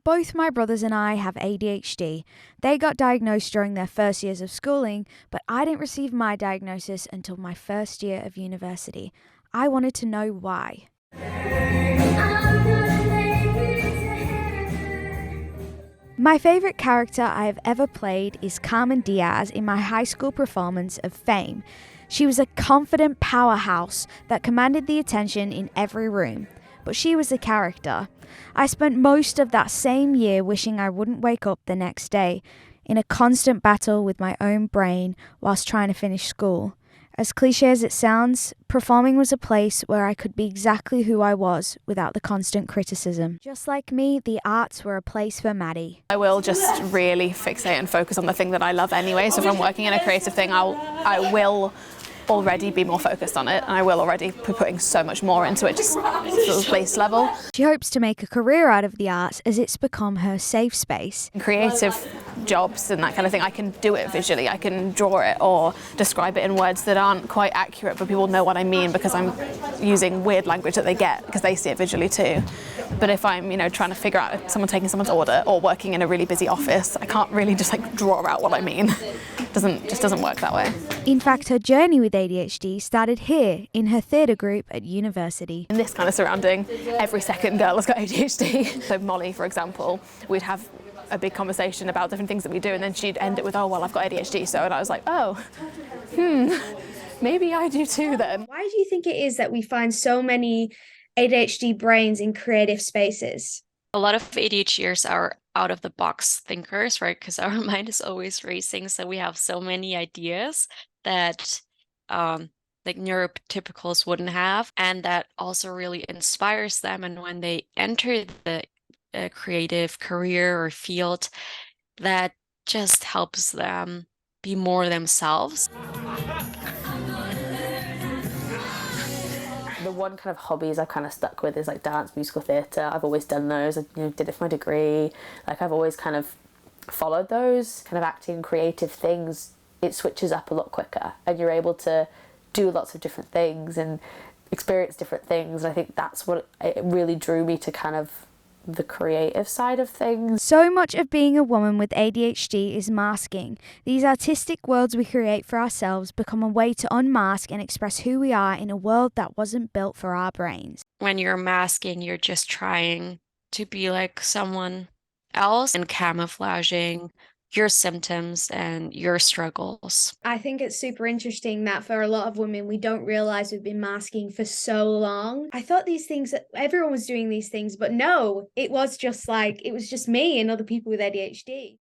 Both my brothers and I have ADHD. They got diagnosed during their first years of schooling, but I didn't receive my diagnosis until my first year of university. I wanted to know why. My favourite character I have ever played is Carmen Diaz in my high school performance of Fame. She was a confident powerhouse that commanded the attention in every room, but she was a character. I spent most of that same year wishing I wouldn't wake up the next day, in a constant battle with my own brain whilst trying to finish school. As cliche as it sounds, performing was a place where I could be exactly who I was without the constant criticism. Just like me, the arts were a place for Maddie. I will just really fixate and focus on the thing that I love anyway. So if I'm working in a creative thing, I will already be more focused on it, and I will already be putting so much more into it, just sort of base level. She hopes to make a career out of the arts as it's become her safe space. Creative jobs and that kind of thing, I can do it visually, I can draw it or describe it in words that aren't quite accurate, but people know what I mean because I'm using weird language that they get because they see it visually too. But if I'm, trying to figure out if someone taking someone's order or working in a really busy office, I can't really just draw out what I mean. Just doesn't work that way. In fact, her journey with ADHD started here in her theatre group at university. In this kind of surrounding, every second girl has got ADHD. So Molly, for example, we'd have a big conversation about different things that we do, and then she'd end it with, oh, well, I've got ADHD. So, and I was like, oh, maybe I do too then. Why do you think it is that we find so many ADHD brains in creative spaces? A lot of ADHDers are out of the box thinkers, right? Because our mind is always racing. So we have so many ideas that neurotypicals wouldn't have. And that also really inspires them. And when they enter the creative career or field, that just helps them be more themselves. The one kind of hobbies I've kind of stuck with is dance, musical theatre. I've always done those. I did it for my degree. I've always kind of followed those kind of acting, creative things. It switches up a lot quicker, and you're able to do lots of different things and experience different things. And I think that's what it really drew me to kind of the creative side of things. So much of being a woman with ADHD is masking. These artistic worlds we create for ourselves become a way to unmask and express who we are in a world that wasn't built for our brains. When you're masking, you're just trying to be like someone else and camouflaging your symptoms and your struggles. I think it's super interesting that for a lot of women, we don't realize we've been masking for so long. I thought these things, everyone was doing these things, but no, it was just me and other people with ADHD.